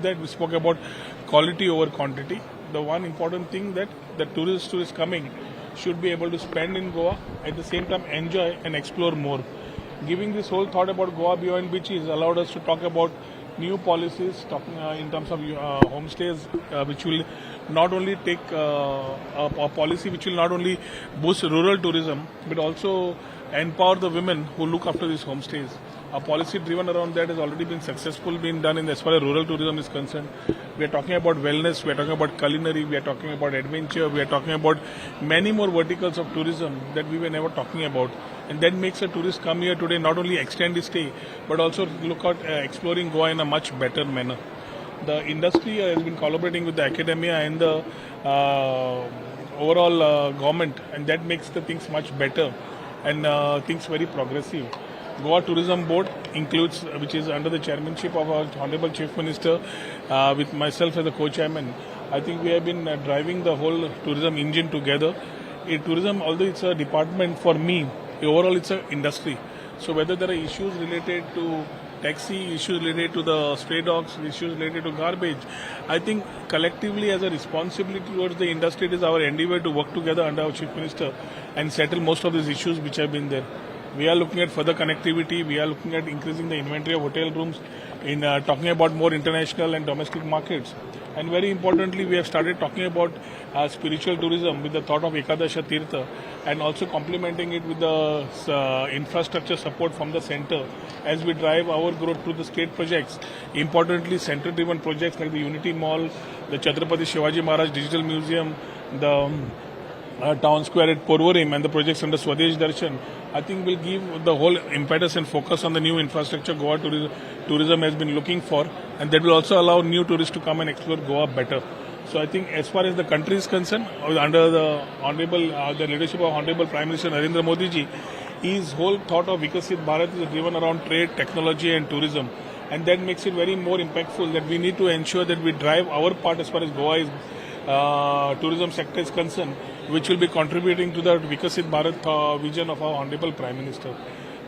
that, we spoke about quality over quantity. The one important thing that the tourists who is coming should be able to spend in Goa, at the same time enjoy and explore more. Giving this whole thought about Goa beyond beaches allowed us to talk about new policies, talking in terms of homestays, which will not only take a policy which will not only boost rural tourism, but also empower the women who look after these homestays. A policy driven around that has already been successful, been done in as far as rural tourism is concerned. We are talking about wellness, we are talking about culinary, we are talking about adventure, we are talking about many more verticals of tourism that we were never talking about. And that makes a tourist come here today not only extend his stay, but also look at exploring Goa in a much better manner. The industry has been collaborating with the academia and the overall government, and that makes the things much better and things very progressive. Goa Tourism Board includes, which is under the chairmanship of our Honorable Chief Minister, with myself as the co-chairman. I think we have been driving the whole tourism engine together. Tourism, although it's a department for me, overall it's an industry. So whether there are issues related to taxi, issues related to the stray dogs, issues related to garbage, I think collectively as a responsibility towards the industry, it is our endeavor to work together under our Chief Minister and settle most of these issues which have been there. We are looking at further connectivity. We are looking at increasing the inventory of hotel rooms, in talking about more international and domestic markets. And very importantly, we have started talking about spiritual tourism with the thought of Ekadasha Tirtha, and also complementing it with the infrastructure support from the center as we drive our growth through the state projects. Importantly, center-driven projects like the Unity Mall, the Chhatrapati Shivaji Maharaj Digital Museum, the Town Square at Porvorim, and the projects under Swadesh Darshan, I think will give the whole impetus and focus on the new infrastructure Goa tourism has been looking for, and that will also allow new tourists to come and explore Goa better. So I think as far as the country is concerned, under the the leadership of Honorable Prime Minister Narendra Modi ji, his whole thought of Vikasit Bharat is driven around trade, technology and tourism. And that makes it very more impactful that we need to ensure that we drive our part as far as Goa is tourism sector is concerned, which will be contributing to the Vikasit Bharat vision of our Honorable Prime Minister.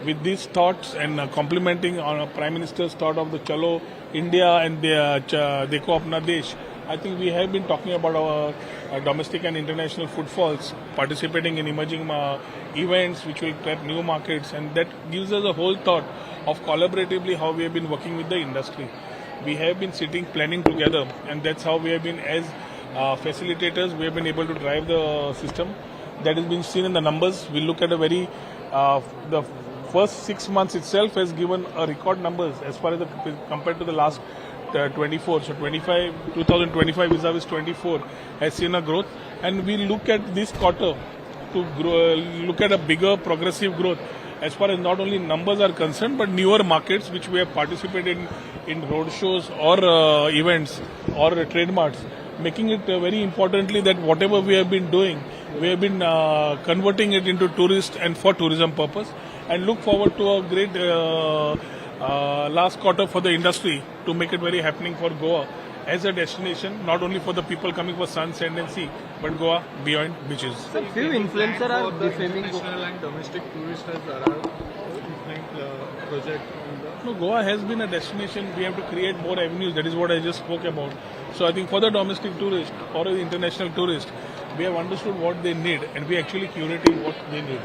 With these thoughts and complementing on Prime Minister's thought of the Chalo India and the Dekho Apna Desh, I think we have been talking about our domestic and international footfalls, participating in emerging events which will tap new markets, and that gives us a whole thought of collaboratively how we have been working with the industry. We have been sitting planning together, and that's how we have been as facilitators, we have been able to drive the system. That has been seen in the numbers. We look at a very, the first 6 months itself has given a record numbers as far as compared to the last 24. So 2025 vis-a-vis 24 has seen a growth. And we look at this quarter to grow, look at a bigger progressive growth as far as not only numbers are concerned, but newer markets which we have participated in road shows or events or trademarks, making it very importantly that whatever we have been doing, we have been converting it into tourist and for tourism purpose, and look forward to a great last quarter for the industry to make it very happening for Goa as a destination, not only for the people coming for sun, sand and sea, but Goa beyond beaches. So few influencers are defaming international and domestic tourists has arrived project. No, Goa has been a destination. We have to create more avenues. That is what I just spoke about. So I think for the domestic tourist or the international tourist, we have understood what they need and we are actually curating what they need.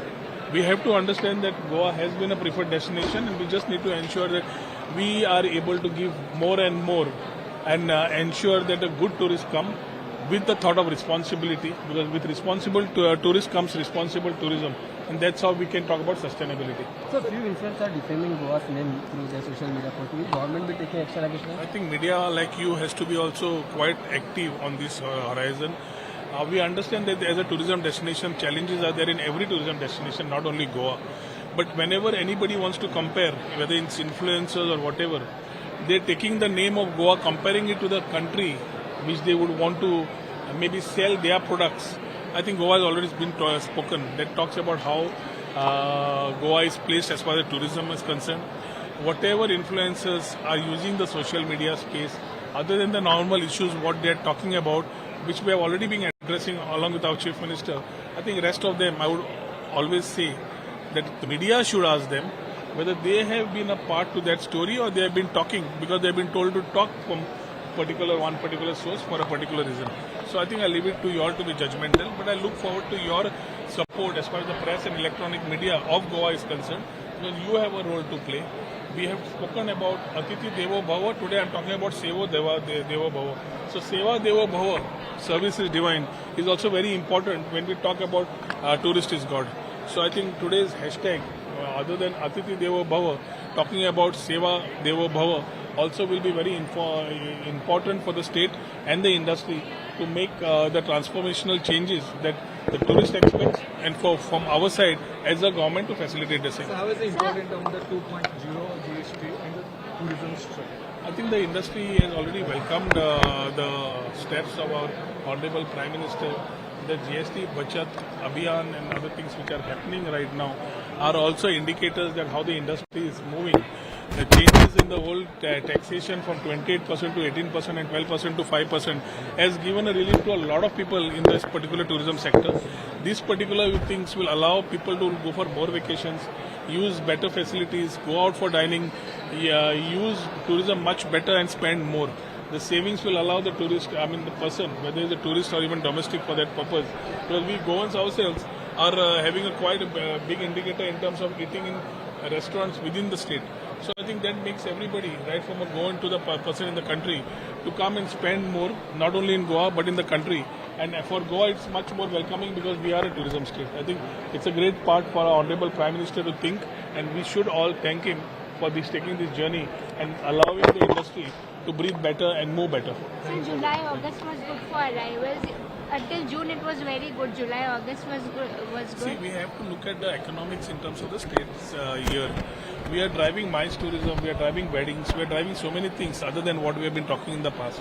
We have to understand that Goa has been a preferred destination, and we just need to ensure that we are able to give more and more and ensure that a good tourist come with the thought of responsibility, because with responsible tourist comes responsible tourism, and that's how we can talk about sustainability. So few influencers are defaming Goa's name through their social media posts. Will government be taking action against them? I think media like you has to be also quite active on this horizon. We understand that as a tourism destination, challenges are there in every tourism destination, not only Goa. But whenever anybody wants to compare, whether it's influencers or whatever, they're taking the name of Goa, comparing it to the country which they would want to maybe sell their products. I think Goa has already been spoken. That talks about how Goa is placed as far as tourism is concerned. Whatever influencers are using the social media space, other than the normal issues what they are talking about, which we have already been addressing along with our Chief Minister, I think rest of them, I would always say that the media should ask them whether they have been a part to that story or they have been talking because they have been told to talk from one particular source for a particular reason. So I think I leave it to you all to be judgmental, but I look forward to your support as far as the press and electronic media of Goa is concerned, because you have a role to play. We have spoken about Atithi Devo Bhava. Today I am talking about Sevo Devo Bhava. So Seva Devo Bhava, service is divine, is also very important when we talk about tourist is God. So I think today's hashtag, other than Atithi Devo Bhava, talking about Seva Devo Bhava, also will be very important for the state and the industry to make the transformational changes that the tourist expects, and from our side as a government to facilitate the same. So how is it important on the 2.0 GST and the tourism structure? I think the industry has already welcomed the steps of our Honorable Prime Minister. The GST Bachat Abhiyan and other things which are happening right now are also indicators that how the industry is moving. The changes in the whole taxation from 28% to 18% and 12% to 5% has given a relief to a lot of people in this particular tourism sector. These particular things will allow people to go for more vacations, use better facilities, go out for dining, use tourism much better and spend more. The savings will allow the tourist, the person, whether it's a tourist or even domestic for that purpose. Because we Goans ourselves are having a quite a big indicator in terms of eating in restaurants within the state. So I think that makes everybody, right from a Goan to the person in the country, to come and spend more, not only in Goa but in the country. And for Goa it's much more welcoming because we are a tourism state. I think it's a great part for our Honorable Prime Minister to think, and we should all thank him for taking this journey and allowing the industry to breathe better and move better. So July, August was good for arrivals. Until June it was very good. July, August was good. See, we have to look at the economics in terms of the state's year. We are driving MICE tourism, we are driving weddings, we are driving so many things other than what we have been talking in the past.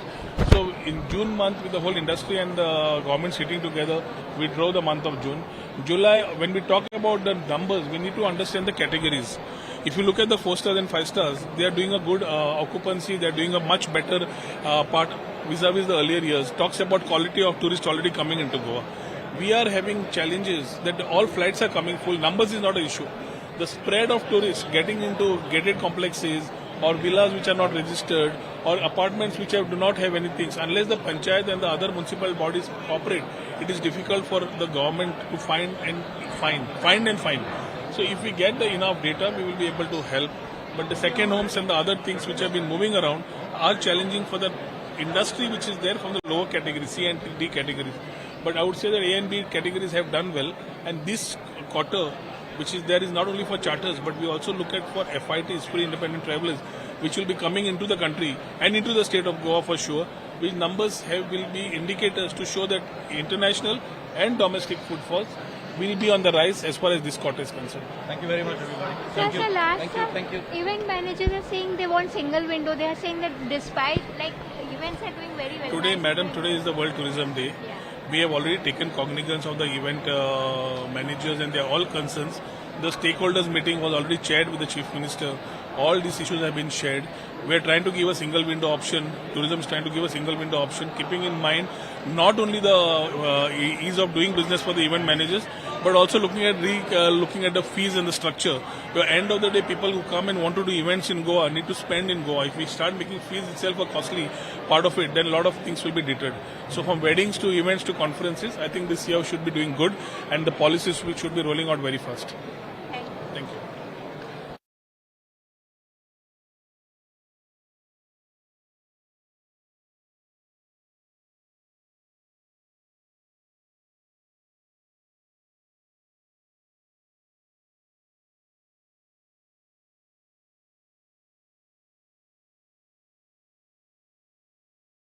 So in June month, with the whole industry and the government sitting together, we drove the month of June. July, when we talk about the numbers, we need to understand the categories. If you look at the 4 stars and 5 stars, they are doing a good occupancy, they are doing a much better part vis-a-vis the earlier years. Talks about quality of tourists already coming into Goa. We are having challenges that all flights are coming full. Numbers is not an issue. The spread of tourists getting into gated complexes or villas which are not registered or apartments which do not have anything, unless the panchayat and the other municipal bodies cooperate, it is difficult for the government to find and fine. So if we get the enough data, we will be able to help. But the second homes and the other things which have been moving around are challenging for the industry which is there from the lower category, C and D categories. But I would say that A and B categories have done well, and this quarter which is there is not only for charters, but we also look at for FITs, free independent travelers, which will be coming into the country and into the state of Goa for sure, which numbers will be indicators to show that international and domestic footfalls will be on the rise as far as this quarter is concerned. Thank you very much, everybody. Sir, sir, last Thank you. event managers are saying they want single window. They are saying that despite events are doing very well. Today, madam, today is the World Tourism Day. Yeah. We have already taken cognizance of the event managers and their all concerns. The stakeholders meeting was already chaired with the Chief Minister. All these issues have been shared. We are trying to give a single window option. Tourism is trying to give a single window option, keeping in mind not only the ease of doing business for the event managers, but also looking at the fees and the structure. At the end of the day, people who come and want to do events in Goa need to spend in Goa. If we start making fees itself a costly part of it, then a lot of things will be deterred. So from weddings to events to conferences, I think this year should be doing good, and the policies should be rolling out very fast.